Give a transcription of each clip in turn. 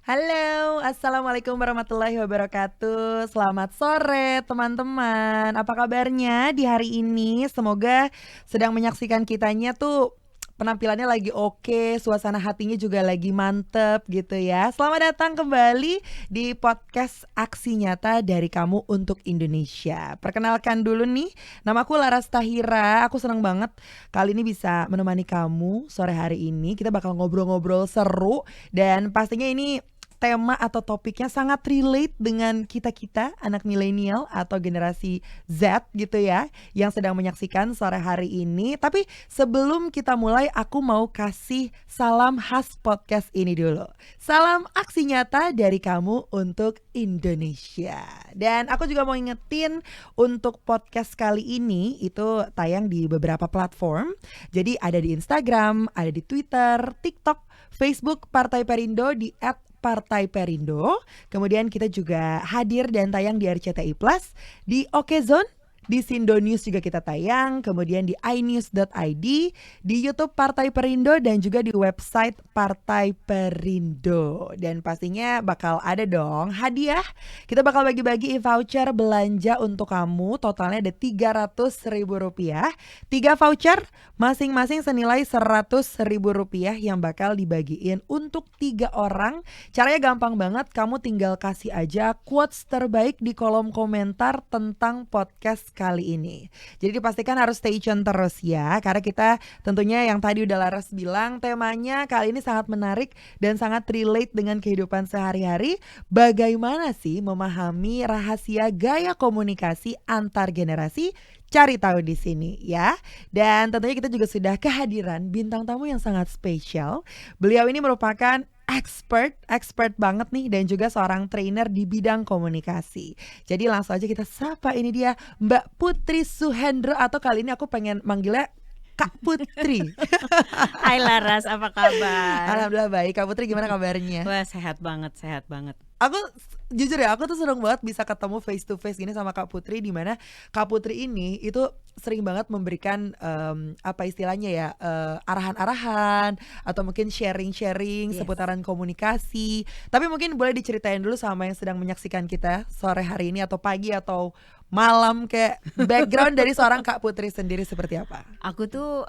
Halo, assalamualaikum warahmatullahi wabarakatuh. Selamat sore teman-teman. Apa kabarnya di hari ini? Semoga sedang menyaksikan kitanya tuh penampilannya lagi oke, suasana hatinya juga lagi mantep gitu ya. Selamat datang kembali di podcast Aksi Nyata dari Kamu untuk Indonesia. Perkenalkan dulu nih, namaku Laras Tahira. Aku senang banget kali ini bisa menemani kamu sore hari ini. Kita bakal ngobrol-ngobrol seru dan pastinya ini tema atau topiknya sangat relate dengan kita-kita anak milenial atau generasi Z gitu ya yang sedang menyaksikan sore hari ini. Tapi sebelum kita mulai, aku mau kasih salam khas podcast ini dulu. Salam aksi nyata dari kamu untuk Indonesia. Dan aku juga mau ingetin untuk podcast kali ini itu tayang di beberapa platform. Jadi ada di Instagram, ada di Twitter, TikTok, Facebook Partai Perindo di Partai Perindo. Kemudian kita juga hadir dan tayang di RCTI Plus, di Okezone, di Sindo News juga kita tayang, kemudian di inews.id, di YouTube Partai Perindo dan juga di website Partai Perindo. Dan pastinya bakal ada dong hadiah. Kita bakal bagi-bagi voucher belanja untuk kamu, totalnya ada Rp300.000. 3 voucher masing-masing senilai Rp100.000 yang bakal dibagiin untuk 3 orang. Caranya gampang banget, kamu tinggal kasih aja quotes terbaik di kolom komentar tentang podcast kali ini. Jadi dipastikan harus stay tune terus ya, karena kita tentunya yang tadi udah Laras bilang, temanya kali ini sangat menarik dan sangat relate dengan kehidupan sehari-hari. Bagaimana sih memahami rahasia gaya komunikasi antar generasi? Cari tahu di sini ya. Dan tentunya kita juga sudah kehadiran bintang tamu yang sangat spesial. Beliau ini merupakan expert banget nih dan juga seorang trainer di bidang komunikasi. Jadi langsung aja kita sapa, ini dia Mbak Putri Suhendro, atau kali ini aku pengen manggilnya Kak Putri. Hai Laras, apa kabar? Alhamdulillah baik. Kak Putri gimana kabarnya? Wah, sehat banget. Aku jujur ya, aku tuh seneng banget bisa ketemu face to face gini sama Kak Putri, di mana Kak Putri ini itu sering banget memberikan apa istilahnya ya, arahan-arahan atau mungkin sharing-sharing seputaran komunikasi. Tapi mungkin boleh diceritain dulu sama yang sedang menyaksikan kita sore hari ini atau pagi atau malam, kayak background dari seorang Kak Putri sendiri seperti apa? Aku tuh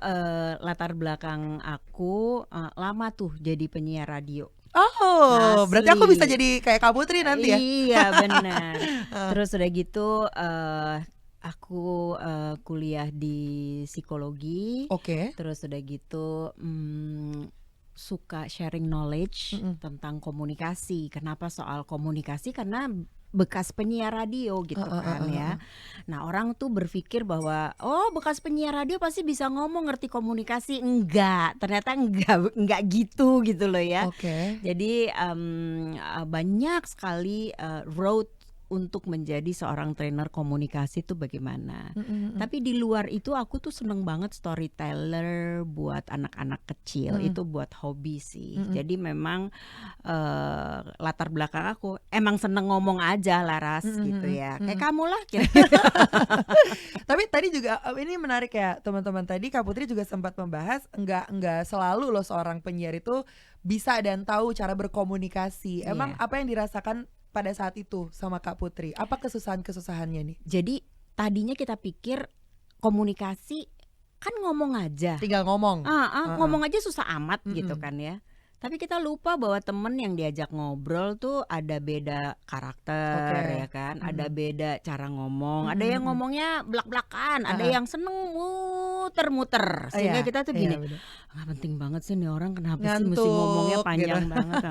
latar belakang aku lama tuh jadi penyiar radio. Oh, berarti aku Asli. bisa jadi kayak Kak Putri nanti ya? Iya benar. Terus udah gitu aku kuliah di psikologi. Oke. Terus udah gitu suka sharing knowledge tentang komunikasi. Kenapa soal komunikasi? Karena bekas penyiar radio gitu kan ya. Nah orang tuh berpikir bahwa bekas penyiar radio pasti bisa ngomong, ngerti komunikasi. Enggak, ternyata enggak gitu loh ya. Oke. Jadi banyak sekali road untuk menjadi seorang trainer komunikasi itu bagaimana. Tapi di luar itu aku tuh seneng banget storyteller buat anak-anak kecil. Itu buat hobi sih. Jadi memang latar belakang aku emang seneng ngomong aja Laras gitu ya. Kayak kamu lah kira-kira. Tapi tadi juga ini menarik ya teman-teman, tadi Kak Putri juga sempat membahas enggak selalu loh seorang penyiar itu bisa dan tahu cara berkomunikasi. Emang apa yang dirasakan pada saat itu sama Kak Putri? Apa kesusahan-kesusahannya nih? Jadi tadinya kita pikir komunikasi kan ngomong aja. Tinggal ngomong. Ngomong aja susah amat gitu kan ya. Tapi kita lupa bahwa temen yang diajak ngobrol tuh ada beda karakter ya kan, ada beda cara ngomong, ada yang ngomongnya belak-belakan, ada yang seneng muter-muter, sehingga kita tuh gini, nggak penting banget sih nih orang, kenapa sih mesti ngomongnya panjang banget.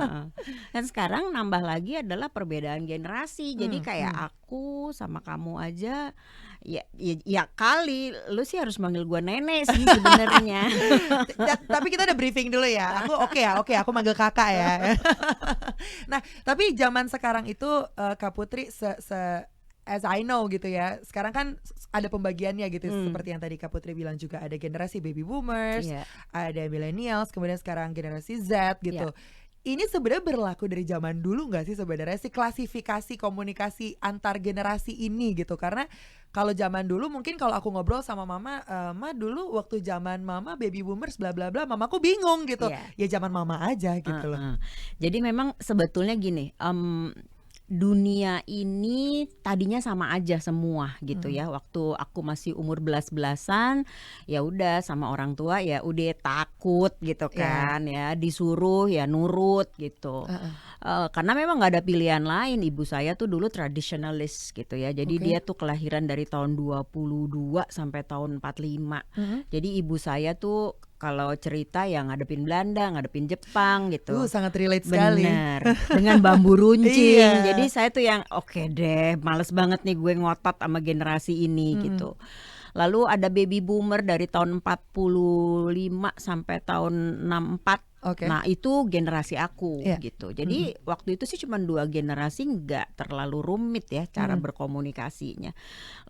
Dan sekarang nambah lagi adalah perbedaan generasi, jadi kayak aku sama kamu aja. Ya kali lu sih harus manggil gue nenek sih sebenarnya. Tapi kita udah briefing dulu ya. Aku oke, aku manggil kakak ya. Nah, tapi zaman sekarang itu Kak Putri as I know gitu ya, sekarang kan ada pembagiannya gitu, seperti yang tadi Kak Putri bilang juga ada generasi baby boomers, ada millennials, kemudian sekarang generasi Z gitu. Ini sebenarnya berlaku dari zaman dulu nggak sih sebenarnya, si klasifikasi komunikasi antar generasi ini gitu? Karena Kalau zaman dulu mungkin kalau aku ngobrol sama mama, ma dulu waktu zaman mama baby boomers bla bla bla, mamaku bingung gitu. Iya. Ya zaman mama aja gitu loh. Heeh. Jadi memang sebetulnya gini, dunia ini tadinya sama aja semua gitu ya. Waktu aku masih umur belas-belasan, ya udah sama orang tua ya udah takut gitu Iya. kan ya, disuruh ya nurut gitu. Heeh. Karena memang nggak ada pilihan lain. Ibu saya tuh dulu tradisionalis gitu ya. Jadi Oke. dia tuh kelahiran dari tahun 22 sampai tahun 45. Mhm. Jadi ibu saya tuh kalau cerita yang ngadepin Belanda, ngadepin Jepang gitu. Sangat relate sekali. Bener, dengan bambu runcing. Iya. Jadi saya tuh yang oke deh, males banget nih gue ngotot sama generasi ini gitu. Lalu ada baby boomer dari tahun 45 sampai tahun 64. Oke. Nah itu generasi aku Iya. gitu. Jadi waktu itu sih cuma 2 generasi, nggak terlalu rumit ya cara berkomunikasinya.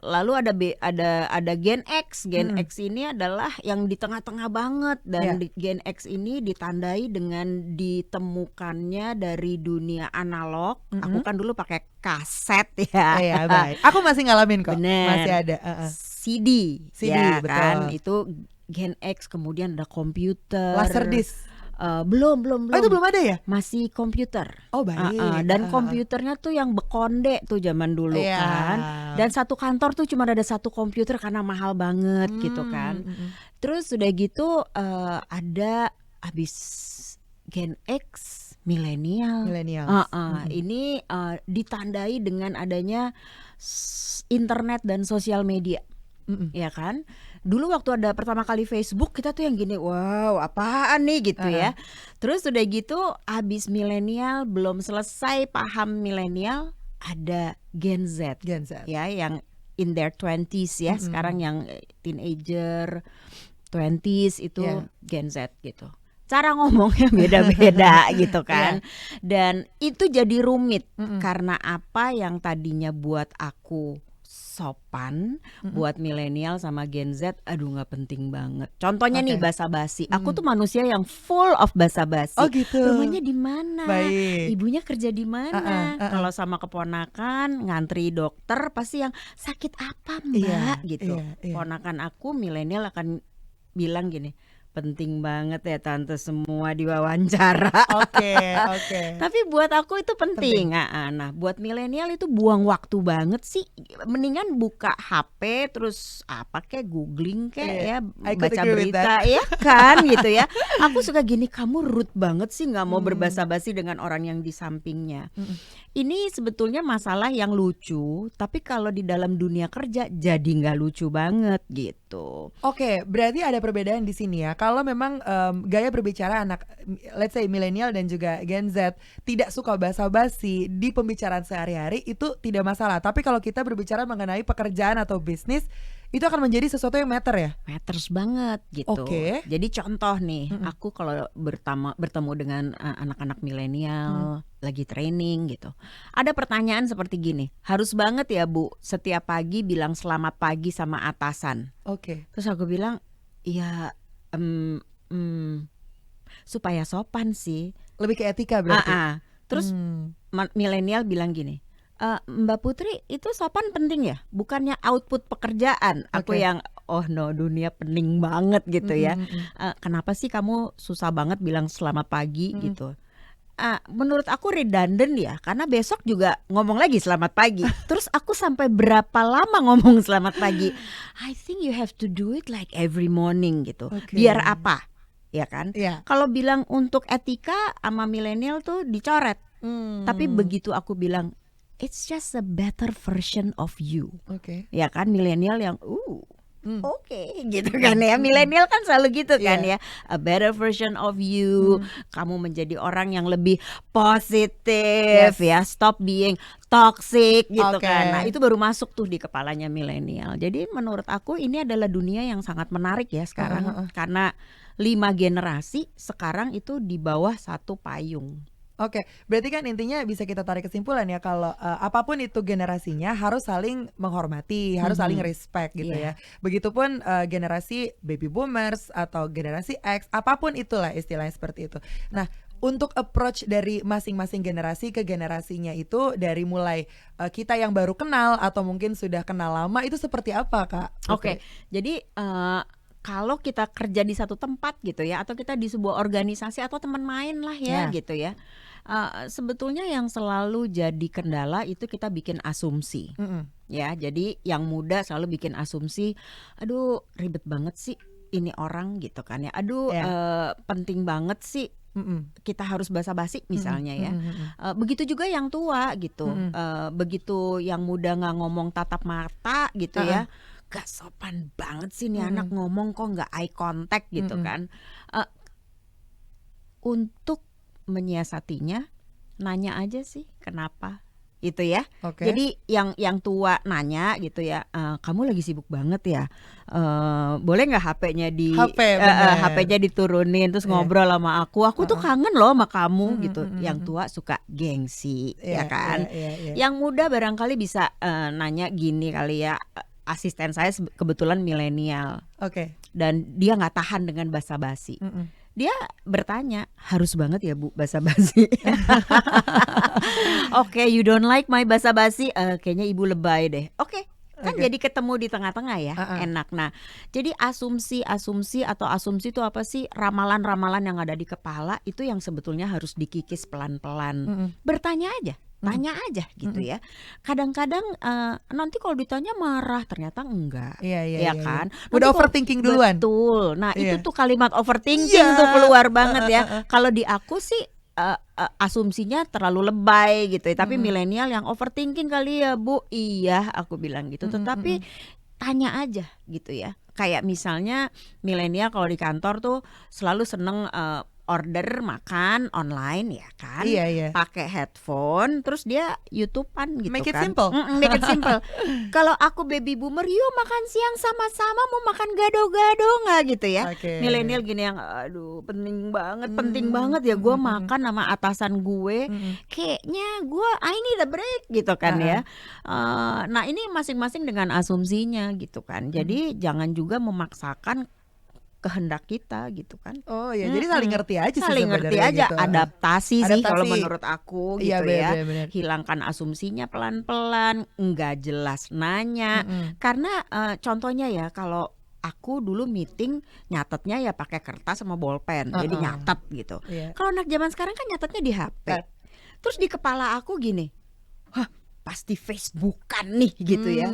Lalu ada Gen X. Gen X ini adalah yang di tengah-tengah banget, dan Gen X ini ditandai dengan ditemukannya dari dunia analog. Aku kan dulu pakai kaset ya. Iya, baik. Aku masih ngalamin kok. Bener. Masih ada. CD ya betul. kan, itu Gen X. Kemudian ada komputer. Laserdisc. Belum. Oh, itu belum ada ya? Masih komputer. Oh, baik. Dan komputernya tuh yang bekonde tuh zaman dulu Iya. kan. Dan satu kantor tuh cuma ada satu komputer karena mahal banget gitu kan. Terus udah gitu ada habis Gen X, milenial. Ini ditandai dengan adanya internet dan sosial media. Ya kan? Dulu waktu ada pertama kali Facebook, kita tuh yang gini, wow apaan nih gitu ya. Terus udah gitu habis milenial, belum selesai paham milenial, ada Gen Z. Gen Z. Ya, yang in their 20s ya. Sekarang yang teenager 20s itu Gen Z gitu. Cara ngomongnya beda-beda gitu kan. Dan itu jadi rumit karena apa yang tadinya buat aku sopan, buat milenial sama Gen Z, aduh nggak penting banget. Contohnya nih basa-basi. Aku tuh manusia yang full of basa-basi. Oh gitu. Rumahnya di mana? Baik. Ibunya kerja di mana? Kalau sama keponakan ngantri dokter pasti yang sakit apa Mbak gitu. Ponakan aku milenial akan bilang gini, penting banget ya tante semua diwawancara. Oke. Tapi buat aku itu penting. Nah, buat milenial itu buang waktu banget sih. Mendingan buka HP terus apa kayak googling kayak ya, baca berita ya kan gitu ya. Aku suka gini, kamu rude banget sih nggak mau berbasa-basi dengan orang yang di sampingnya. Ini sebetulnya masalah yang lucu, tapi kalau di dalam dunia kerja jadi nggak lucu banget gitu. Oke, berarti ada perbedaan di sini ya. Kalau memang gaya berbicara anak, let's say milenial dan juga Gen Z tidak suka basa-basi di pembicaraan sehari-hari, itu tidak masalah. Tapi kalau kita berbicara mengenai pekerjaan atau bisnis, itu akan menjadi sesuatu yang matter ya? Matters banget gitu. Oke. Jadi contoh nih, aku kalau bertemu dengan anak-anak milenial lagi training gitu, ada pertanyaan seperti gini, harus banget ya Bu setiap pagi bilang selamat pagi sama atasan. Oke. Terus aku bilang, ya supaya sopan sih. Lebih ke etika berarti. Terus milenial bilang gini, Mbak Putri itu sopan penting ya, bukannya output pekerjaan. Aku yang oh no, dunia pening banget gitu ya. Kenapa sih kamu susah banget bilang selamat pagi gitu. Menurut aku redundant ya, karena besok juga ngomong lagi selamat pagi. Terus aku sampai berapa lama ngomong selamat pagi? I think you have to do it like every morning gitu. Biar apa? Ya kan? Kalau bilang untuk etika sama milenial tuh dicoret. Tapi begitu aku bilang it's just a better version of you. Ya kan, milenial yang Oke, gitu kan ya. Milenial kan selalu gitu kan ya. A better version of you. Kamu menjadi orang yang lebih positif ya. Stop being toxic gitu kan. Nah, itu baru masuk tuh di kepalanya milenial. Jadi menurut aku ini adalah dunia yang sangat menarik ya sekarang. Karena 5 generasi sekarang itu di bawah satu payung. Oke, berarti kan intinya bisa kita tarik kesimpulan ya kalau apapun itu generasinya harus saling menghormati, harus saling respect gitu ya. Iya. Begitupun generasi baby boomers atau generasi X, apapun itulah istilahnya seperti itu. Nah, untuk approach dari masing-masing generasi ke generasinya itu dari mulai kita yang baru kenal atau mungkin sudah kenal lama itu seperti apa, Kak? Oke, jadi kalau kita kerja di satu tempat gitu ya, atau kita di sebuah organisasi atau teman main lah ya gitu ya, sebetulnya yang selalu jadi kendala itu kita bikin asumsi. Ya, jadi yang muda selalu bikin asumsi, aduh ribet banget sih ini orang gitu kan ya, aduh penting banget sih kita harus basa-basi misalnya ya. Begitu juga yang tua gitu, begitu yang muda nggak ngomong tatap mata gitu ya, gak sopan banget sih nih anak ngomong kok nggak eye contact gitu kan. Untuk menyiasatinya nanya aja sih kenapa itu ya. Jadi yang tua nanya gitu ya, kamu lagi sibuk banget ya, boleh nggak HP-nya diturunin terus ngobrol sama aku tuh kangen loh sama kamu gitu. Yang tua suka gengsi ya kan. Yang muda barangkali bisa nanya gini kali ya, asisten saya kebetulan milenial, dan dia nggak tahan dengan basa-basi. Dia bertanya, harus banget ya Bu basa-basi? Oke, you don't like my basa-basi? Kayaknya ibu lebay deh. Oke, kan jadi ketemu di tengah-tengah ya, enak. Nah, jadi asumsi atau asumsi itu apa sih? Ramalan-ramalan yang ada di kepala itu yang sebetulnya harus dikikis pelan-pelan. Bertanya aja. Tanya aja gitu ya. Kadang-kadang nanti kalau ditanya marah, ternyata enggak. Iya kan. Udah overthinking duluan. Betul. Nah, itu tuh kalimat overthinking tuh keluar banget ya. Kalau di aku sih asumsinya terlalu lebay gitu ya. Tapi milenial yang overthinking kali ya Bu. Iya, aku bilang gitu. Tetapi tanya aja gitu ya. Kayak misalnya milenial kalau di kantor tuh selalu seneng order makan online ya kan, pakai headphone, terus dia YouTubean gitu Make it kan. simple. Make it simple. Kalau aku baby boomer, yuk makan siang sama-sama, mau makan gado-gado nggak gitu ya. Milenial gini yang, aduh penting banget ya gue makan sama atasan gue. Kayaknya gue, I need a break gitu kan ya. Nah ini masing-masing dengan asumsinya gitu kan. Jadi jangan juga memaksakan kehendak kita gitu kan. Oh ya, jadi saling ngerti aja sih saling ngerti aja gitu. Adaptasi sih kalau menurut aku gitu bener. Hilangkan asumsinya pelan-pelan, enggak jelas nanya. Karena contohnya ya, kalau aku dulu meeting nyatetnya ya pakai kertas sama bolpen, jadi nyatet gitu. Kalau anak zaman sekarang kan nyatetnya di HP. Terus di kepala aku gini, hah pasti Facebookan nih gitu ya.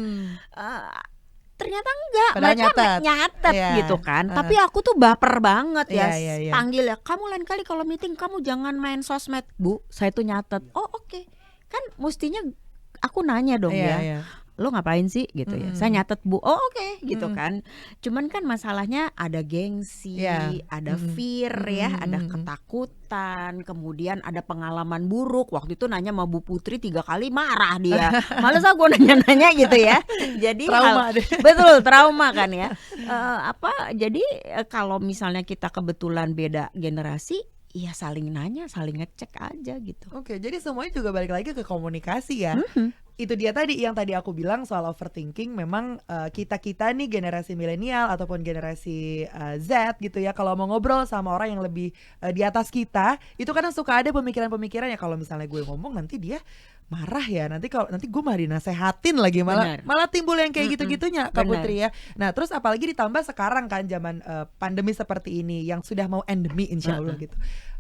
Ternyata enggak, mereka nyatet gitu kan. Tapi aku tuh baper banget ya. Panggil ya, kamu lain kali kalau meeting kamu jangan main sosmed Bu, saya tuh nyatet. Oh oke. Kan mestinya aku nanya dong ya, lo ngapain sih gitu ya. Saya nyatet Bu, oh oke gitu kan. Cuman kan masalahnya ada gengsi, ada fear ya, ada ketakutan, kemudian ada pengalaman buruk. Waktu itu nanya sama Bu Putri 3 kali marah dia. Males aku nanya-nanya gitu ya. Jadi trauma betul, trauma kan ya. Jadi kalau misalnya kita kebetulan beda generasi, ya saling nanya, saling ngecek aja gitu. Oke, jadi semuanya juga balik lagi ke komunikasi ya. Itu dia tadi yang tadi aku bilang soal overthinking. Memang kita nih generasi milenial ataupun generasi Z gitu ya, kalau mau ngobrol sama orang yang lebih di atas kita, itu kadang suka ada pemikiran-pemikiran ya, kalau misalnya gue ngomong nanti dia marah ya, nanti gue malah dinasehatin lagi, malah timbul yang kayak gitu-gitunya Kak Putri ya. Nah terus apalagi ditambah sekarang kan zaman pandemi seperti ini yang sudah mau endemi insya Allah gitu.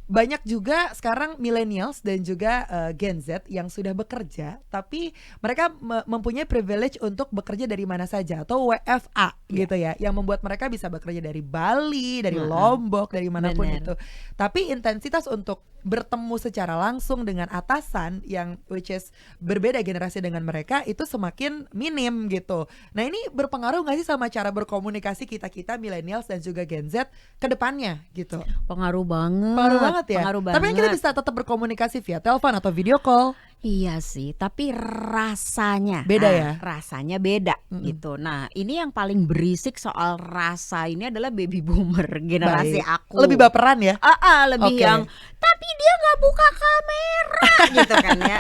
Banyak juga sekarang millennials dan juga Gen Z yang sudah bekerja, tapi mereka mempunyai privilege untuk bekerja dari mana saja atau WFA gitu ya, yang membuat mereka bisa bekerja dari Bali, dari Lombok, dari manapun itu. Tapi intensitas untuk bertemu secara langsung dengan atasan yang which is berbeda generasi dengan mereka itu semakin minim gitu. Nah ini berpengaruh gak sih sama cara berkomunikasi kita millennials dan juga Gen Z ke depannya gitu? Pengaruh banget ya. Tapi kan kita bisa tetap berkomunikasi via telepon atau video call. Iya sih, tapi rasanya, Beda ya? rasanya beda gitu. Nah, ini yang paling berisik soal rasa ini adalah baby boomer generasi Baik. aku. Lebih baperan ya? Lebih Oke. yang tapi dia nggak buka kamera gitu kan ya.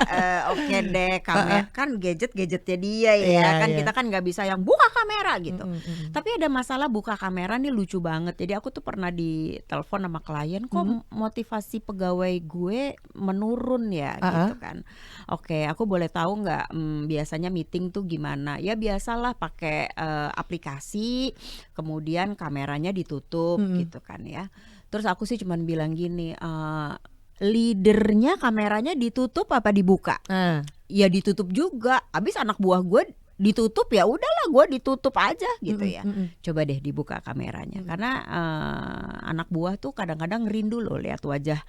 Oke deh, kamera kan gadgetnya dia ya Iya, kan, iya. kita kan nggak bisa yang buka kamera gitu. Mm-mm. Tapi ada masalah buka kamera nih lucu banget. Jadi aku tuh pernah ditelepon sama klien, kok motivasi pegawai gue menurun ya gitu kan. Oke, aku boleh tahu nggak biasanya meeting tuh gimana? Ya biasalah pakai aplikasi, kemudian kameranya ditutup gitu kan ya. Terus aku sih cuman bilang gini, leadernya kameranya ditutup apa dibuka? Ya ditutup juga. Abis anak buah gue ditutup, ya udahlah gue ditutup aja gitu ya. Coba deh dibuka kameranya, karena anak buah tuh kadang-kadang rindu loh lihat wajah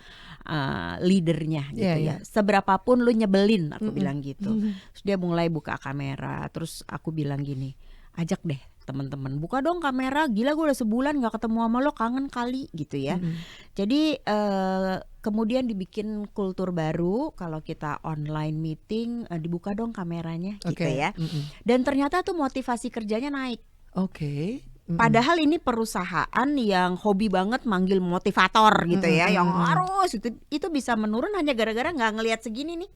leadernya gitu ya. Seberapapun lu nyebelin, aku bilang gitu. Terus dia mulai buka kamera, terus aku bilang gini, ajak deh teman-teman buka dong kamera, gila gue udah sebulan nggak ketemu sama lo, kangen kali gitu ya. Jadi kemudian dibikin kultur baru, kalau kita online meeting dibuka dong kameranya gitu ya. Dan ternyata tuh motivasi kerjanya naik. Padahal ini perusahaan yang hobi banget manggil motivator gitu ya, yang harus itu bisa menurun hanya gara-gara nggak ngelihat segini nih.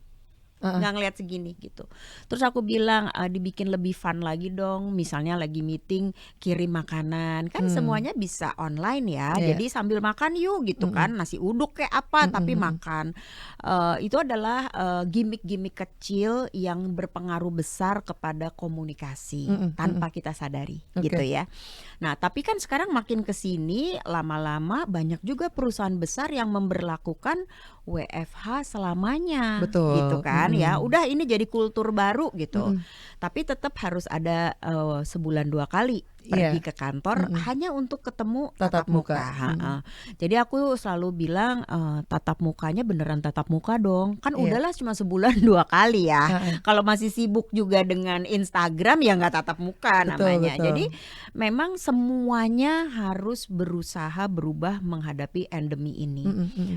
Nggak ngelihat segini gitu. Terus aku bilang dibikin lebih fun lagi dong. Misalnya lagi meeting kirim makanan, kan semuanya bisa online ya. Jadi sambil makan yuk gitu kan, nasi uduk kayak apa tapi makan. Itu adalah gimmick-gimmick kecil yang berpengaruh besar kepada komunikasi tanpa kita sadari gitu ya. Nah tapi kan sekarang makin kesini lama-lama banyak juga perusahaan besar yang memberlakukan WFH selamanya. Betul. Gitu kan ya. Udah ini jadi kultur baru gitu. Tapi tetap harus ada sebulan 2 kali pergi ke kantor hanya untuk ketemu tatap muka. Jadi aku selalu bilang tatap mukanya beneran tatap muka dong. Kan udahlah cuma sebulan 2 kali ya. Kalau masih sibuk juga dengan Instagram ya nggak tatap muka namanya. Betul. Jadi memang semuanya harus berusaha berubah menghadapi endemi ini.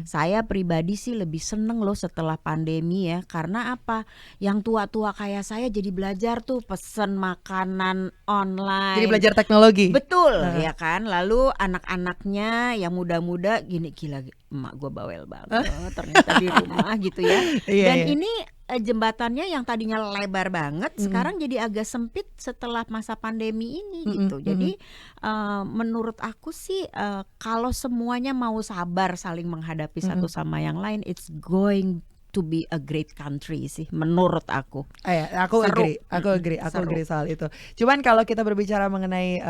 Saya pribadi sih lebih seneng loh setelah pandemi ya. Karena apa? Yang tua-tua kayak saya jadi belajar tuh pesen makanan online. Jadi belajar teknologi. Betul ya kan. Lalu anak-anaknya yang muda-muda gini, gila emak gue bawel banget ternyata di rumah gitu ya. Dan ini jembatannya yang tadinya lebar banget sekarang jadi agak sempit setelah masa pandemi ini gitu. Jadi menurut aku sih kalau semuanya mau sabar saling menghadapi satu sama yang lain, it's going to be a great country sih menurut aku. Aku agree soal itu. Cuman kalau kita berbicara mengenai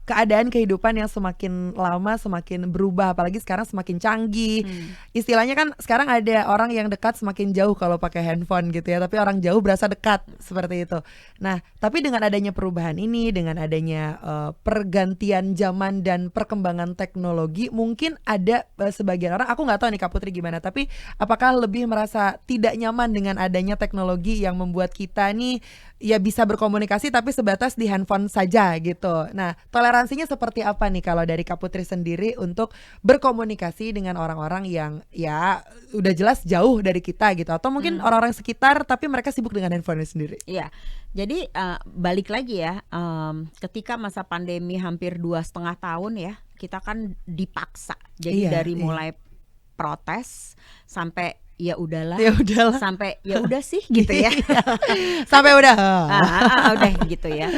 keadaan kehidupan yang semakin lama semakin berubah, apalagi sekarang semakin canggih. Istilahnya kan sekarang ada orang yang dekat semakin jauh kalau pakai handphone gitu ya, tapi orang jauh berasa dekat seperti itu. Nah, tapi dengan adanya perubahan ini, dengan adanya pergantian zaman dan perkembangan teknologi, mungkin ada sebagian orang, aku nggak tahu nih Kak Putri gimana, tapi apakah lebih merasa tidak nyaman dengan adanya teknologi yang membuat kita nih ya bisa berkomunikasi tapi sebatas di handphone saja gitu. Nah, toleransinya seperti apa nih kalau dari Kak Putri sendiri untuk berkomunikasi dengan orang-orang yang ya udah jelas jauh dari kita gitu, atau mungkin orang-orang sekitar tapi mereka sibuk dengan handphone sendiri? Iya, jadi balik lagi ya, ketika masa pandemi hampir 2,5 tahun ya, kita kan dipaksa. Jadi dari mulai protes sampai ya udahlah, sampai ya udah sih gitu ya. Sampai udah gitu ya.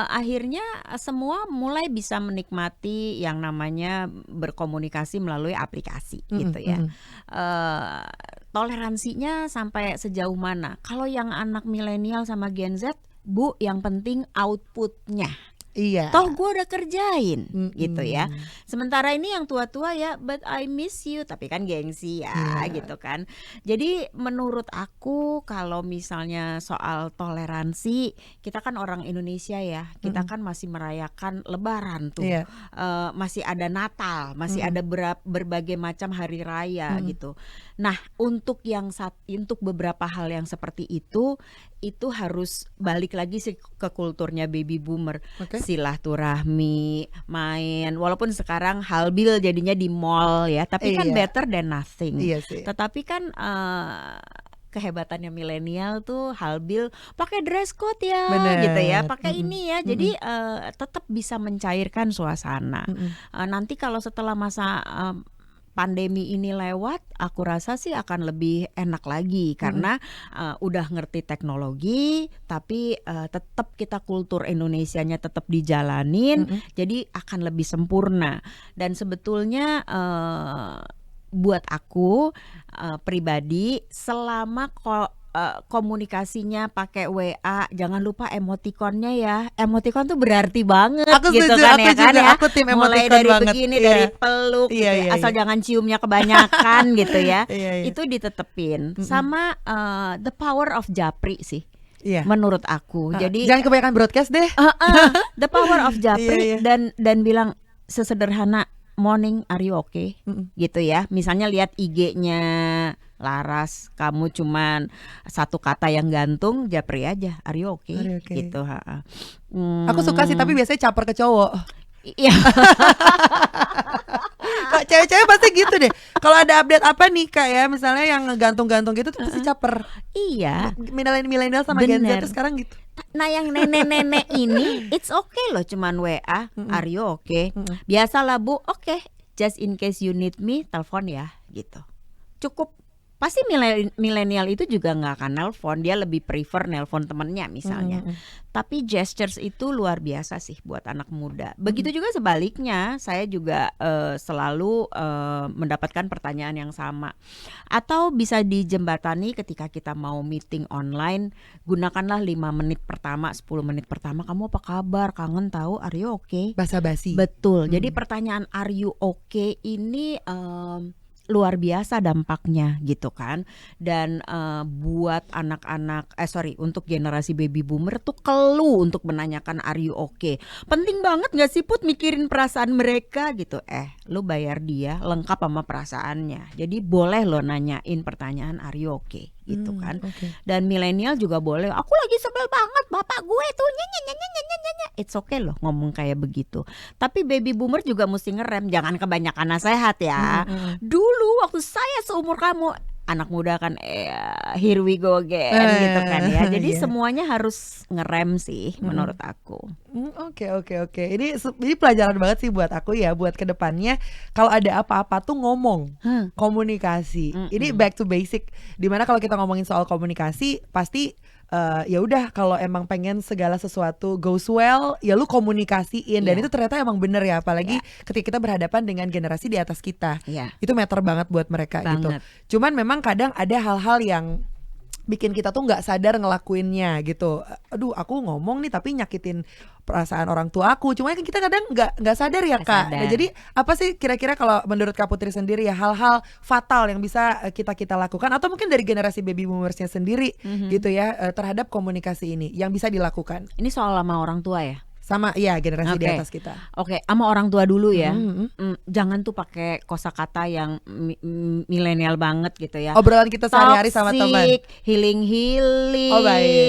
Akhirnya semua mulai bisa menikmati yang namanya berkomunikasi melalui aplikasi gitu ya. Toleransinya sampai sejauh mana? Kalau yang anak milenial sama Gen Z, Bu, yang penting outputnya. Toh gue udah kerjain gitu ya. Sementara ini yang tua-tua ya, but I miss you, tapi kan gengsi ya gitu kan. Jadi menurut aku kalau misalnya soal toleransi, kita kan orang Indonesia ya, kita kan masih merayakan Lebaran tuh, masih ada Natal, masih ada berbagai macam hari raya gitu. Nah untuk beberapa hal yang seperti itu harus balik lagi sih ke kulturnya baby boomer. Silaturahmi, main, walaupun sekarang halbil jadinya di mall ya, tapi kan better than nothing. Tetapi kan kehebatannya milenial tuh Halbil pakai dress code ya, Bener. gitu ya, pakai ini ya. Jadi tetap bisa mencairkan suasana. Nanti kalau setelah masa pandemi ini lewat, aku rasa sih akan lebih enak lagi karena udah ngerti teknologi, tapi tetap kita kultur Indonesianya tetap dijalanin, jadi akan lebih sempurna. Dan sebetulnya buat aku pribadi, selama komunikasinya pakai WA, jangan lupa emotikonnya ya. Emotikon tuh berarti banget Aku gitu setuju, kan aku ya kan juga, ya. aku tim Mulai emoticon dari banget. begini, Iya. dari peluk Iya, gitu ya. iya, Asal iya. jangan ciumnya kebanyakan gitu ya. Iya, iya. Itu ditetepin. Sama the power of japri sih. Iya. Menurut aku. Jadi Jangan kebanyakan broadcast deh. the power of japri. Iya, iya. dan bilang sesederhana, morning, are you okay? Gitu ya. Misalnya lihat IG-nya Laras, kamu cuman satu kata yang gantung, japri aja, are you okay? Are you okay? Gitu. Aku suka sih, tapi biasanya caper ke cowok. Iya. Kak, cewek-cewek pasti gitu deh. Kalau ada update apa nih Kak ya, misalnya yang gantung-gantung gitu tuh pasti caper. Iya. Milenial sama Gen Z Bener. tuh sekarang gitu. Nah yang nenek-nenek ini it's okay loh, cuman WA, are you okay? Biasalah Bu, oke, just in case you need me, telepon ya, gitu. Cukup. Pasti milenial itu juga nggak akan nelpon, dia lebih prefer nelpon temennya misalnya. Tapi gestures itu luar biasa sih buat anak muda. Begitu juga sebaliknya, saya juga selalu mendapatkan pertanyaan yang sama. Atau bisa dijembatani ketika kita mau meeting online, gunakanlah 5 menit pertama, 10 menit pertama, kamu apa kabar, kangen tahu, are you okay? Basa-basi. Betul. Jadi pertanyaan are you okay ini luar biasa dampaknya gitu kan. Dan buat anak-anak untuk generasi baby boomer tuh kelu untuk menanyakan are you okay. Penting banget gak sih Put mikirin perasaan mereka gitu. Lu bayar dia lengkap sama perasaannya. Jadi boleh lo nanyain pertanyaan are you okay gitu kan. Dan milenial juga boleh, aku lagi sebel banget bapak gue tuh nyanyi. It's okay loh ngomong kayak begitu. Tapi baby boomer juga mesti ngerem, jangan kebanyakan nasihat ya. Dulu waktu saya seumur kamu, anak muda kan here we go again gitu kan ya. Jadi semuanya harus ngerem sih menurut aku. Oke. Ini pelajaran banget sih buat aku ya, buat kedepannya kalau ada apa-apa tuh ngomong, komunikasi. Ini back to basic. Dimana kalau kita ngomongin soal komunikasi, pasti ya udah kalau emang pengen segala sesuatu goes well, ya lu komunikasiin. Dan itu ternyata emang bener ya, apalagi ketika kita berhadapan dengan generasi di atas kita. Itu matter banget buat mereka gitu. Cuman memang kadang ada hal-hal yang bikin kita tuh nggak sadar ngelakuinnya gitu. Aduh, aku ngomong nih tapi nyakitin perasaan orang tua aku. Cuma kan kita kadang nggak sadar ya Kak. Nah, jadi apa sih kira-kira kalau menurut Kak Putri sendiri ya hal-hal fatal yang bisa kita lakukan, atau mungkin dari generasi baby boomersnya sendiri gitu ya, terhadap komunikasi ini yang bisa dilakukan? Ini soal sama orang tua ya? Sama generasi di atas kita. Oke, sama orang tua dulu ya. Jangan tuh pakai kosakata yang milenial banget gitu ya. Obrolan kita sehari-hari sama teman. Healing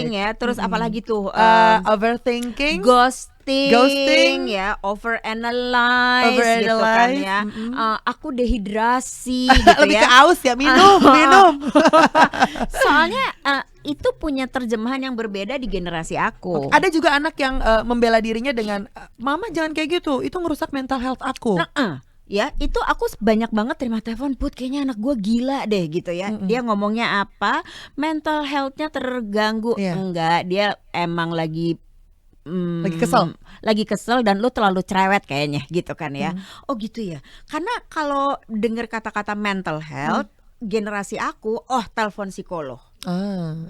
ya. Terus apalagi tuh overthinking, ghosting ya, overanalyze gitu kan ya. Aku dehidrasi gitu lebih ya. ke aus ya, minum. Soalnya itu punya terjemahan yang berbeda di generasi aku. Ada juga anak yang membela dirinya dengan mama jangan kayak gitu, itu ngerusak mental health aku. Ya itu aku banyak banget terima telepon, Put kayaknya anak gue gila deh gitu ya. Dia ngomongnya apa, mental healthnya terganggu. Enggak, dia emang lagi kesel dan lu terlalu cerewet kayaknya gitu kan ya. Oh gitu ya. Karena kalau dengar kata-kata mental health, generasi aku telepon psikolog.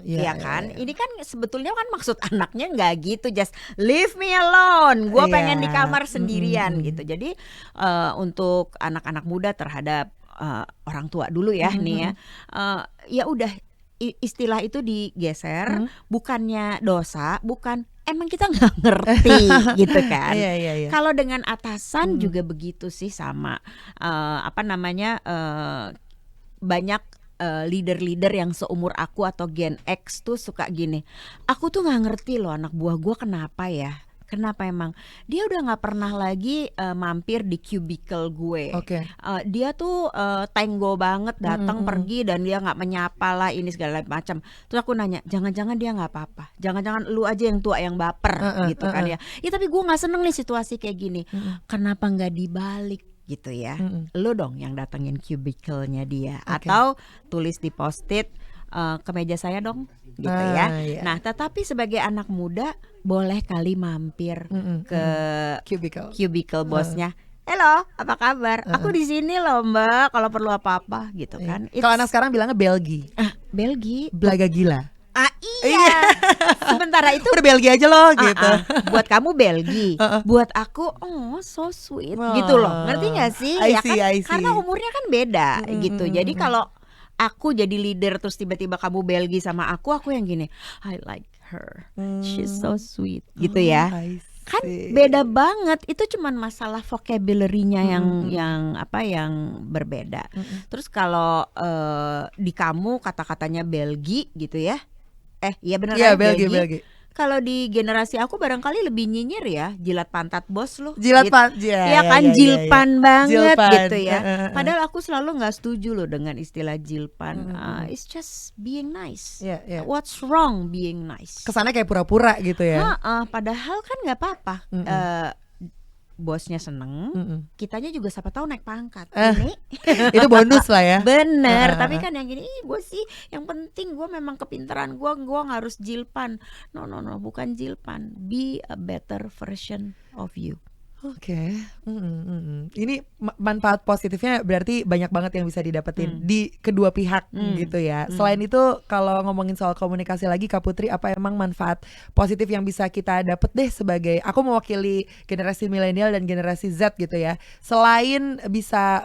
Iya kan? Ini kan sebetulnya kan maksud anaknya nggak gitu, just leave me alone. Gue pengen di kamar sendirian gitu. Jadi untuk anak-anak muda terhadap orang tua dulu ya nih ya. Ya udah, istilah itu digeser, bukannya dosa, bukan emang kita nggak ngerti gitu kan. Kalau dengan atasan juga begitu sih, sama banyak leader-leader yang seumur aku atau Gen X tuh suka gini, aku tuh nggak ngerti loh anak buah gue kenapa ya Kenapa emang? Dia udah nggak pernah lagi mampir di cubicle gue. Oke. Dia tuh tenggo banget, datang pergi dan dia nggak menyapa lah ini segala macam. Terus aku nanya, jangan-jangan dia nggak apa-apa? Jangan-jangan lu aja yang tua yang baper gitu kan ya? Ya tapi gue nggak seneng nih situasi kayak gini. Kenapa nggak dibalik? Gitu ya, lu dong yang datengin cubicle-nya dia, atau tulis di post-it ke meja saya dong, gitu ya. Iya. Nah, tetapi sebagai anak muda boleh kali mampir ke cubicle bosnya. Halo, apa kabar? Aku di sini loh Mbak, kalau perlu apa-apa gitu kan. Kalau anak sekarang bilangnya Belgi. Belgi, Belaga gila. Iya. Sementara itu udah Belgi aja loh gitu. Buat kamu Belgi, buat aku so sweet gitu loh. Ngerti gak sih? I Ya see, kan? I see. Karena umurnya kan beda gitu. Jadi kalau aku jadi leader terus tiba-tiba kamu Belgi sama aku yang gini, I like her, she's so sweet gitu ya. Kan beda banget. Itu cuman masalah vocabulary-nya yang berbeda. Terus kalau di kamu kata-katanya Belgi gitu ya. Iya benar kan Belgi. Kalau di generasi aku barangkali lebih nyinyir ya, jilat pantat bos lu. Jilat gitu. pantat. Ya kan jilpan banget Jilpan. gitu ya. Padahal aku selalu nggak setuju loh dengan istilah jilpan. It's just being nice. What's wrong being nice? Kesannya kayak pura-pura gitu ya. Padahal kan nggak apa-apa. Bosnya seneng, kitanya juga siapa tahu naik pangkat. Ini itu bonus lah ya. Bener, tapi kan yang gini, gue sih yang penting gue memang kepintaran gue harus jilpan. No, bukan jilpan. Be a better version of you. Oke. Ini manfaat positifnya berarti banyak banget yang bisa didapetin di kedua pihak gitu ya. Selain itu kalau ngomongin soal komunikasi lagi Kak Putri, apa emang manfaat positif yang bisa kita dapet deh sebagai, aku mewakili generasi milenial dan generasi Z gitu ya. Selain bisa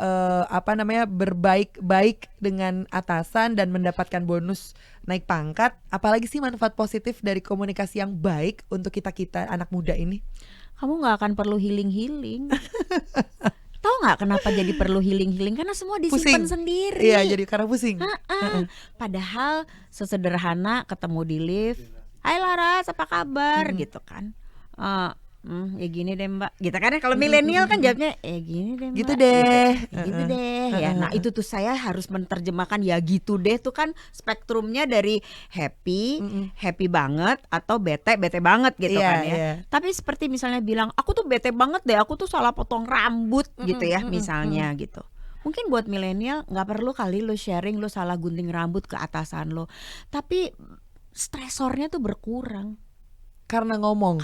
berbaik-baik dengan atasan dan mendapatkan bonus naik pangkat, apalagi sih manfaat positif dari komunikasi yang baik untuk kita anak muda ini? Kamu gak akan perlu healing. Tahu gak kenapa jadi perlu healing? Karena semua disimpan sendiri. Iya, jadi karena pusing. Padahal sesederhana ketemu di lift, hai Laras apa kabar gitu kan. Ya gini deh Mbak, gitu kan. Kalau milenial kan jawabnya gini deh Mbak, gitu deh. Gitu deh ya. Nah itu tuh saya harus menerjemahkan ya gitu deh tuh kan spektrumnya dari happy banget atau bete banget gitu kan ya. Tapi seperti misalnya bilang aku tuh bete banget deh, aku tuh salah potong rambut gitu ya misalnya gitu. Mungkin buat milenial nggak perlu kali lo sharing lo salah gunting rambut ke atasan lo, tapi stresornya tuh berkurang. Karena ngomong.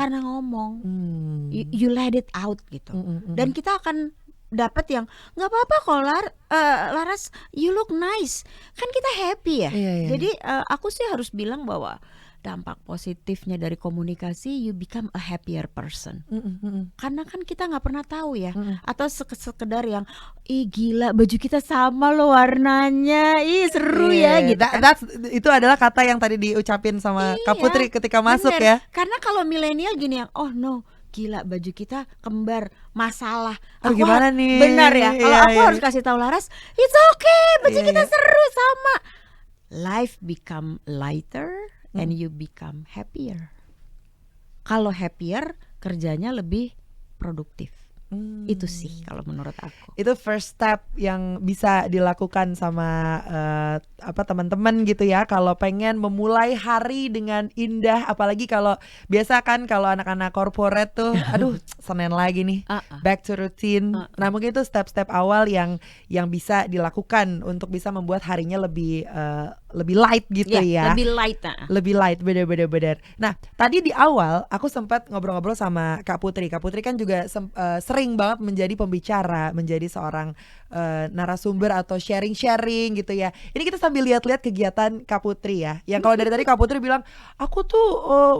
You let it out gitu. Dan kita akan dapat yang nggak apa-apa kok Laras, you look nice. Kan kita happy ya. Jadi aku sih harus bilang bahwa dampak positifnya dari komunikasi, you become a happier person. Karena kan kita nggak pernah tahu ya, atau sekedar yang gila baju kita sama loh warnanya, seru ya gitu kan. Itu adalah kata yang tadi diucapin sama Kak Putri ketika masuk ya. Karena kalau milenial gini yang gila baju kita kembar, masalah. Gimana nih? Benar ya. Kalau aku harus kasih tahu Laras, it's okay, baju kita seru sama. Life become lighter and you become happier. Kalau happier, kerjanya lebih produktif. Itu sih kalau menurut aku. Itu first step yang bisa dilakukan sama teman-teman gitu ya. Kalau pengen memulai hari dengan indah, apalagi kalau biasa kan kalau anak-anak corporate tuh, aduh Senin lagi nih, back to routine. Nah mungkin itu step-step awal yang bisa dilakukan untuk bisa membuat harinya lebih light gitu ya. Lebih light, bener. Nah tadi di awal aku sempat ngobrol-ngobrol sama Kak Putri. Kak Putri kan juga sering banget menjadi pembicara, menjadi seorang narasumber atau sharing gitu ya. Ini kita sambil lihat-lihat kegiatan Kak Putri ya. Yang kalau dari tadi Kak Putri bilang, aku tuh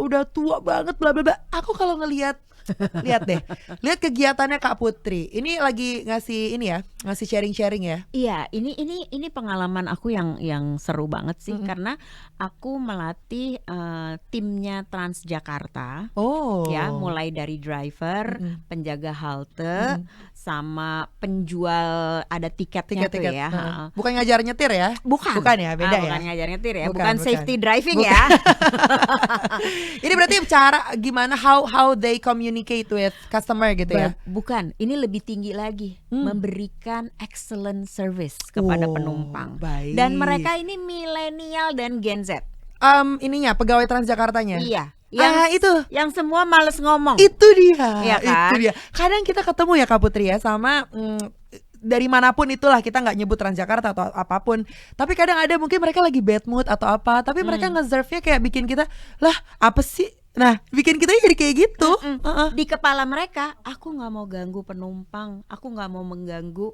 udah tua banget bla bla bla. Aku kalau lihat kegiatannya Kak Putri. Ini lagi ngasih sharing ya. Iya, ini pengalaman aku yang seru banget sih, karena aku melatih timnya Transjakarta. Ya, mulai dari driver, penjaga halte, sama penjual ada tiketnya tuh ya. Bukan ngajar nyetir ya? Bukan ya, beda ya. Bukan ngajar nyetir ya, bukan safety driving ya. Ini berarti cara gimana how they communicate communicate with customer gitu ya. Bukan, ini lebih tinggi lagi, memberikan excellent service kepada penumpang. Baik. Dan mereka ini milenial dan Gen Z. Ininya pegawai Transjakartanya. Iya. Yang semua males ngomong. Itu dia. Ya kan? Itu dia. Kadang kita ketemu ya Kak Putri ya sama dari manapun itulah, kita nggak nyebut Transjakarta atau apapun, tapi kadang ada mungkin mereka lagi bad mood atau apa, tapi mereka nge-serve-nya kayak bikin kita, lah apa sih, nah bikin kita jadi kayak gitu. Di kepala mereka, aku nggak mau ganggu penumpang, aku nggak mau mengganggu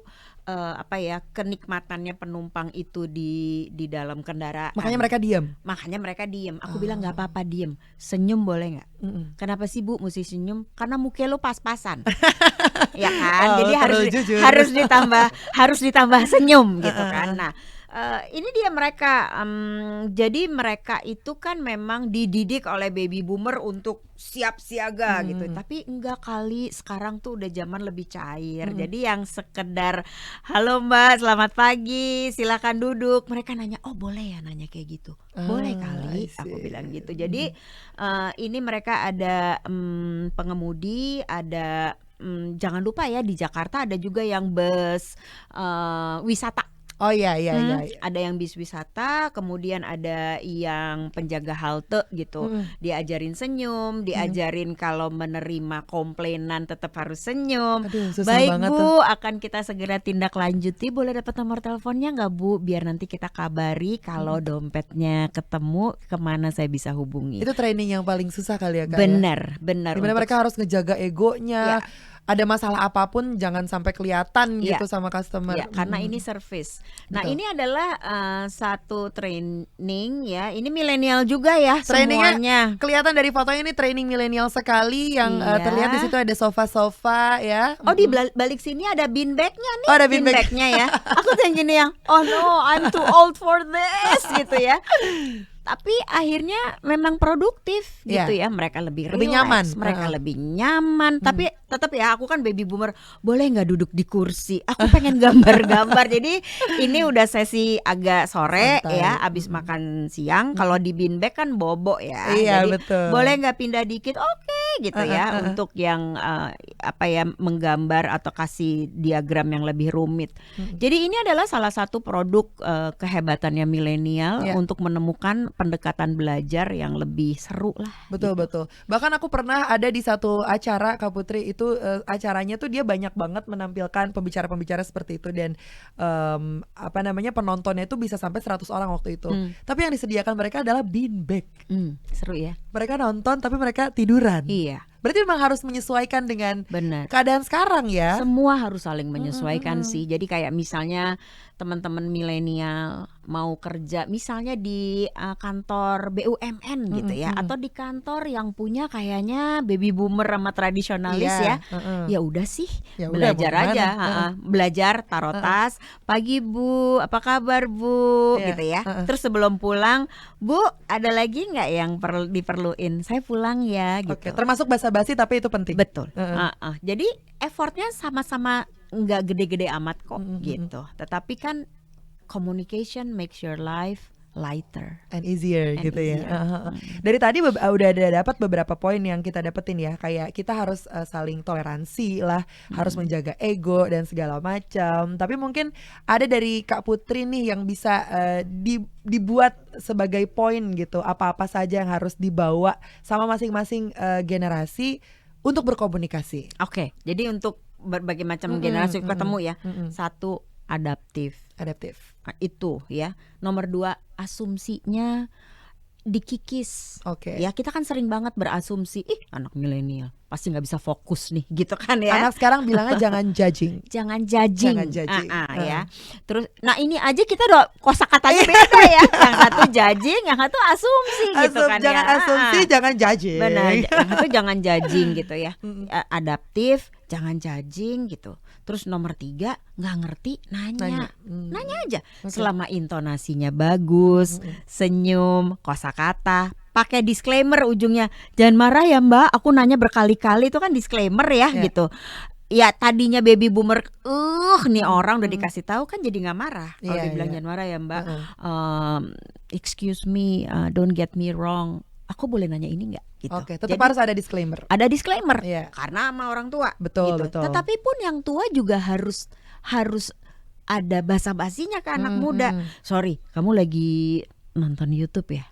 kenikmatannya penumpang itu di dalam kendaraan. Makanya mereka diam. Aku bilang nggak apa-apa, diem, senyum boleh nggak? Kenapa sih Bu mesti senyum? Karena muka lo pas-pasan. Ya kan, jadi harus ditambah senyum gitu kan. Nah, ini dia mereka, jadi mereka itu kan memang dididik oleh baby boomer untuk siap siaga gitu. Tapi enggak kali, sekarang tuh udah zaman lebih cair. Jadi yang sekedar halo Mbak, selamat pagi, silakan duduk. Mereka nanya, oh boleh ya nanya kayak gitu? Boleh kali, aku bilang gitu. Jadi ini mereka ada pengemudi, ada jangan lupa ya di Jakarta ada juga yang bus wisata. Oh iya. Ada yang bis wisata, kemudian ada yang penjaga halte gitu. Diajarin senyum, diajarin kalau menerima komplainan tetap harus senyum. Aduh, susah baik banget Bu, tuh. akan kita segera tindak lanjuti. Boleh dapat nomor teleponnya nggak Bu? Biar nanti kita kabari kalau dompetnya ketemu, kemana saya bisa hubungi. Itu training yang paling susah kali ya Kak. Benar. Dimana mereka harus ngejaga egonya. Ada masalah apapun jangan sampai kelihatan gitu sama customer. Ya, karena ini service. Nah, ini adalah satu training ya. Ini milenial juga ya semuanya. Kelihatan dari fotonya ini training milenial sekali yang terlihat di situ ada sofa-sofa ya. Oh, di balik sini ada bean bagnya nih. Oh, ada bean bagnya ya. Aku tuh yang gini yang oh no, I'm too old for this gitu ya. Tapi akhirnya memang produktif gitu ya. Mereka lebih nyaman. Mereka lebih nyaman. Tapi tetap ya, aku kan baby boomer, boleh nggak duduk di kursi? Aku pengen gambar-gambar. Jadi ini udah sesi agak sore ya, abis makan siang. Kalau di bean bag kan bobo ya. Iya, jadi betul. boleh nggak pindah dikit? Oke gitu ya. Untuk yang menggambar atau kasih diagram yang lebih rumit. Jadi ini adalah salah satu produk kehebatannya milenial untuk menemukan pendekatan belajar yang lebih seru lah. Betul. Bahkan aku pernah ada di satu acara Kak Putri, itu acaranya tuh dia banyak banget menampilkan pembicara-pembicara seperti itu dan penontonnya itu bisa sampai 100 orang waktu itu. Tapi yang disediakan mereka adalah bean bag. Seru ya. Mereka nonton tapi mereka tiduran. Iya. Berarti memang harus menyesuaikan dengan Benar. keadaan sekarang ya. Semua harus saling menyesuaikan sih. Jadi kayak misalnya teman-teman milenial mau kerja misalnya di kantor BUMN gitu ya, atau di kantor yang punya kayaknya baby boomer sama tradisionalis ya udah sih, belajar aja, belajar, taruh tas, pagi Bu, apa kabar Bu, gitu ya. Terus sebelum pulang, Bu ada lagi nggak yang diperluin? Saya pulang ya gitu. Oke, termasuk basa-basi tapi itu penting. Betul. Jadi effortnya sama-sama nggak gede-gede amat kok gitu. Tetapi kan communication makes your life lighter and easier gitu easier. Ya. Dari tadi udah ada dapat beberapa poin yang kita dapetin ya, kayak kita harus saling toleransi lah, harus menjaga ego dan segala macam. Tapi mungkin ada dari Kak Putri nih yang bisa dibuat sebagai poin gitu, apa-apa saja yang harus dibawa sama masing-masing generasi untuk berkomunikasi. Oke, jadi untuk berbagai macam generasi ketemu ya. Satu, adaptif. Nah, itu ya. Nomor 2, asumsinya dikikis. Ya, kita kan sering banget berasumsi, anak milenial pasti nggak bisa fokus nih, gitu kan ya. Anak sekarang bilangnya jangan judging. Jangan judging. Ya. Terus, nah ini aja kita udah kosakatanya beda ya. Yang satu judging, yang satu asumsi gitu kan. Jangan asumsi, jangan judging. Benar. Yang satu jangan judging gitu ya. Adaptif, jangan judging gitu. Terus nomor 3, nggak ngerti, nanya aja. Selama intonasinya bagus, senyum, kosakata, pakai disclaimer ujungnya. Jangan marah ya Mbak, aku nanya berkali-kali, itu kan disclaimer ya gitu. Ya tadinya baby boomer, nih orang udah dikasih tahu kan jadi nggak marah. Kalau dia bilang jangan marah ya Mbak, excuse me, don't get me wrong, aku boleh nanya ini nggak gitu. Oke, tetap Jadi harus ada disclaimer. ada disclaimer Iya. karena sama orang tua. Betul, gitu. betul. Tetapi pun yang tua juga harus ada basa-basinya ke anak muda. Sorry, kamu lagi nonton YouTube ya?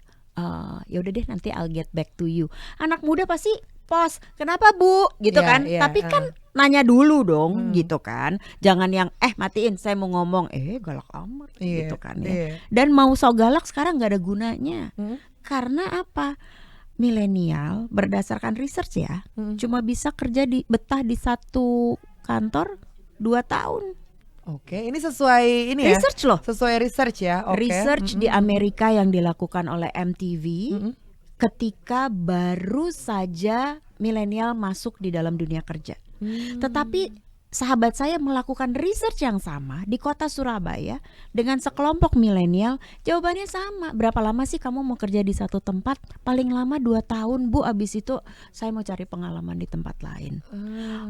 Ya udah deh, nanti I'll get back to you. Anak muda pasti pos, kenapa Bu? Gitu Iya, kan? iya, Tapi kan nanya dulu dong, gitu kan? Jangan yang matiin, saya mau ngomong, galak amat, Iya, gitu kan ya. iya. Dan mau so galak sekarang nggak ada gunanya. Hmm. Karena apa? Milenial berdasarkan research ya, cuma bisa betah di satu kantor 2 tahun. Oke, ini sesuai ini ya. Research loh. Sesuai research ya. Oke. Research di Amerika yang dilakukan oleh MTV ketika baru saja milenial masuk di dalam dunia kerja. Tetapi sahabat saya melakukan research yang sama di kota Surabaya dengan sekelompok milenial. Jawabannya sama. Berapa lama sih kamu mau kerja di satu tempat? Paling lama 2 tahun Bu, abis itu saya mau cari pengalaman di tempat lain.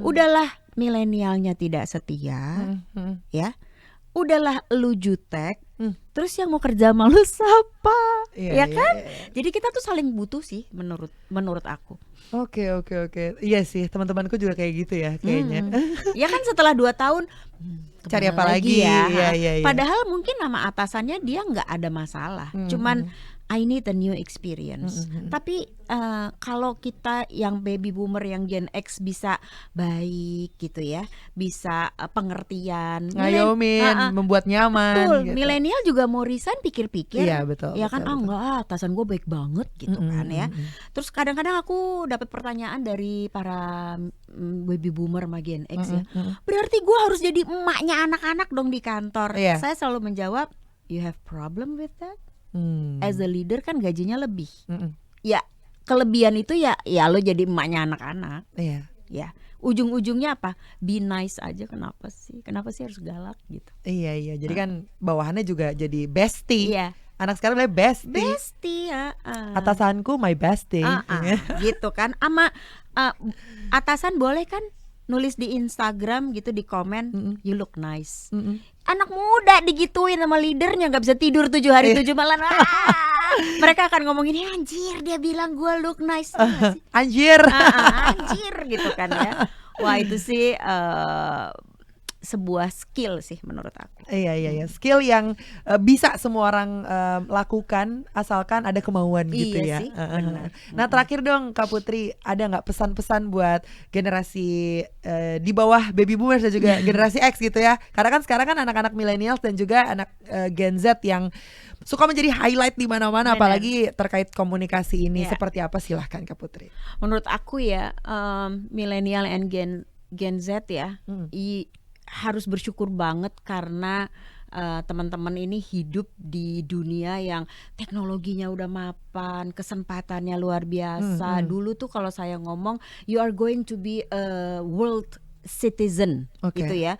Udahlah milenialnya tidak setia, ya. Udahlah lu jutek, terus yang mau kerja sama lu siapa? Iya, Ya kan? iya. Jadi kita tuh saling butuh sih menurut aku. Oke. Iya sih, teman-temanku juga kayak gitu ya kayaknya. Ya kan setelah 2 tahun Cari kemana apa lagi? ya? Iya. Padahal mungkin sama atasannya dia nggak ada masalah. Cuman I need a new experience. Tapi kalau kita yang baby boomer, yang Gen X bisa baik gitu ya, bisa pengertian, Ngayomin, membuat nyaman. betul. Gitu. Milenial juga mau resign pikir-pikir, Iya, betul, ya kan? betul, betul. Enggak, atasan gue baik banget gitu kan ya. Terus kadang-kadang aku dapat pertanyaan dari para baby boomer sama Gen X ya. Berarti gue harus jadi emaknya anak-anak dong di kantor. Iya. Saya selalu menjawab, you have problem with that? As a leader kan gajinya lebih. Ya kelebihan itu ya lo jadi emaknya anak-anak. Iya. Ya ujung-ujungnya apa? Be nice aja. Kenapa sih harus galak gitu? Iya. Jadi kan bawahannya juga jadi bestie. Iya. Anak sekarang lebih bestie. Bestie ya. Atasanku my bestie. Gitu kan. Ama atasan boleh kan nulis di Instagram gitu, di komen, you look nice. Anak muda digituin sama leadernya, nggak bisa tidur 7 hari 7 malam. Mereka akan ngomongin, anjir dia bilang gue look nice. Anjir. Anjir gitu kan ya. Wah itu sih sebuah skill sih menurut aku. Iya. Skill yang bisa semua orang lakukan asalkan ada kemauan gitu Iya ya. sih, benar. Nah terakhir dong Kak Putri, ada nggak pesan-pesan buat generasi di bawah baby boomers dan juga generasi X gitu ya? Karena kan sekarang kan anak-anak millennials dan juga anak Gen Z yang suka menjadi highlight di mana-mana, Benar. apalagi terkait komunikasi ini. Iya. Seperti apa, silahkan Kak Putri. Menurut aku ya millennial and Gen Z ya harus bersyukur banget karena teman-teman ini hidup di dunia yang teknologinya udah mapan, kesempatannya luar biasa. Dulu tuh kalau saya ngomong you are going to be a world citizen gitu ya.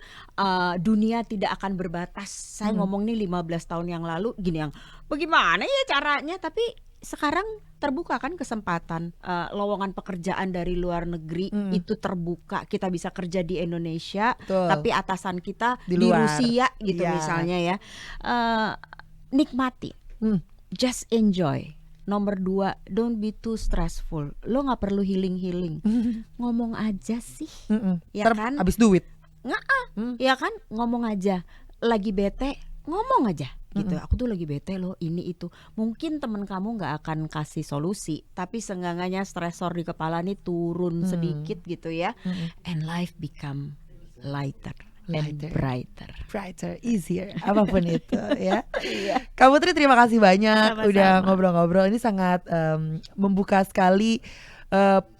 Dunia tidak akan berbatas. Saya ngomong nih 15 tahun yang lalu gini, yang bagaimana ya caranya, tapi sekarang terbuka kan kesempatan, lowongan pekerjaan dari luar negeri itu terbuka. Kita bisa kerja di Indonesia, Betul. tapi atasan kita Di di luar. Rusia gitu Iya. misalnya ya. Nikmati, just enjoy. Nomor 2, don't be too stressful. Lo nggak perlu healing. Ngomong aja sih, ya kan? Abis duit. Ya kan, ngomong aja. Lagi bete, ngomong aja gitu. Aku tuh lagi bete loh, ini itu. Mungkin temen kamu nggak akan kasih solusi, tapi seenggaknya stresor di kepala nih turun sedikit gitu ya. And life become lighter and brighter. Easier, apapun itu ya. Kak Putri, terima kasih banyak. Sama-sama. Udah ngobrol-ngobrol. Ini sangat membuka sekali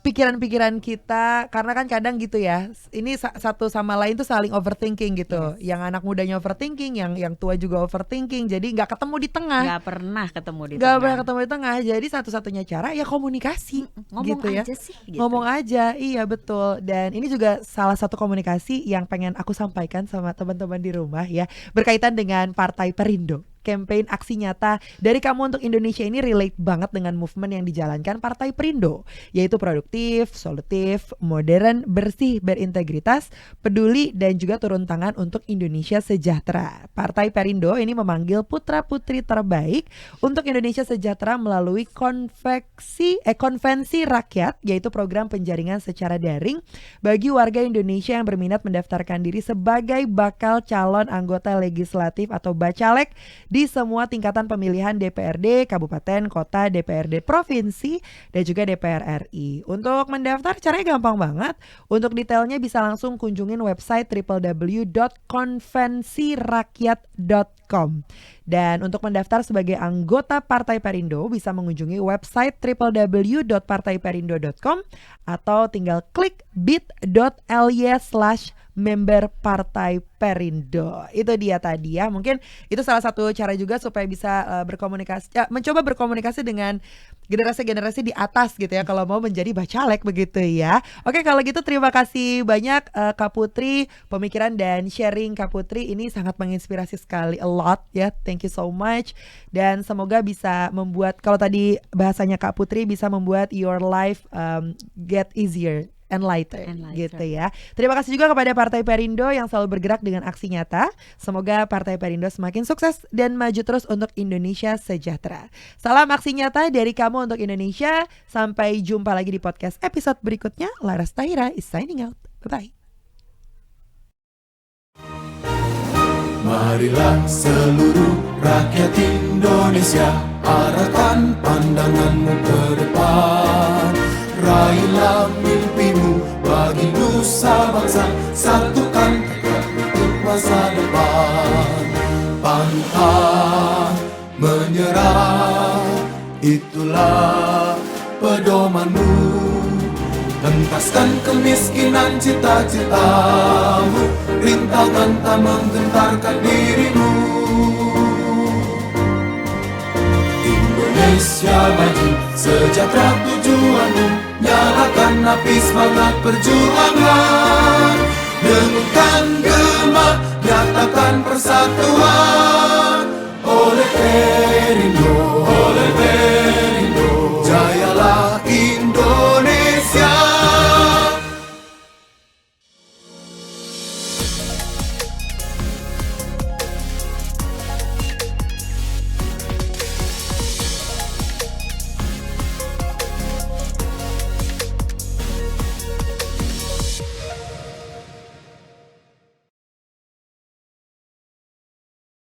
pikiran-pikiran kita, karena kan kadang gitu ya, ini satu sama lain tuh saling overthinking gitu. Yang anak mudanya overthinking, yang tua juga overthinking, jadi nggak ketemu di tengah. Nggak pernah ketemu di Nggak tengah. pernah ketemu di tengah. Jadi satu-satunya cara ya komunikasi. Ngomong gitu ya. aja sih gitu. Ngomong aja, iya betul. Dan ini juga salah satu komunikasi yang pengen aku sampaikan sama teman-teman di rumah ya, berkaitan dengan Partai Perindo. campaign aksi nyata dari Kamu Untuk Indonesia ini relate banget dengan movement yang dijalankan Partai Perindo, yaitu produktif, solutif, modern, bersih, berintegritas, peduli, dan juga turun tangan untuk Indonesia sejahtera. Partai Perindo ini memanggil putra-putri terbaik untuk Indonesia sejahtera melalui konvensi rakyat, yaitu program penjaringan secara daring bagi warga Indonesia yang berminat mendaftarkan diri sebagai bakal calon anggota legislatif atau bacalek di semua tingkatan pemilihan DPRD, Kabupaten, Kota, DPRD Provinsi, dan juga DPR RI. Untuk mendaftar caranya gampang banget. Untuk detailnya bisa langsung kunjungin website www.konvensirakyat.com. Dan untuk mendaftar sebagai anggota Partai Perindo bisa mengunjungi website www.partaiperindo.com atau tinggal klik bit.ly/member Partai Perindo. Itu dia tadi ya. Mungkin itu salah satu cara juga supaya bisa berkomunikasi, mencoba berkomunikasi dengan generasi-generasi di atas gitu ya, kalau mau menjadi bacalek begitu ya. Oke, kalau gitu terima kasih banyak Kak Putri, pemikiran dan sharing Kak Putri ini sangat menginspirasi sekali, a lot ya. Thank you so much. Dan semoga bisa membuat, kalau tadi bahasanya Kak Putri, bisa membuat your life get easier and lighter gitu ya. Terima kasih juga kepada Partai Perindo yang selalu bergerak dengan aksi nyata. Semoga Partai Perindo semakin sukses dan maju terus untuk Indonesia sejahtera. Salam aksi nyata dari Kamu Untuk Indonesia. Sampai jumpa lagi di podcast episode berikutnya. Laras Tahira is signing out. Bye-bye. Marilah seluruh rakyat Indonesia, arahkan pandanganmu ke depan. Raihlah mimpimu bagi nusa bangsa, satukan tekad untuk masa depan. Pantang menyerah, itulah pedomanmu. Hentaskan kemiskinan cita-citamu, rintangan tak menggentarkan dirimu. Indonesia maju, sejahtera tujuanmu, nyalakan api semangat perjuangan. Dengungkan gema, nyatakan persatuan oleh Perindo.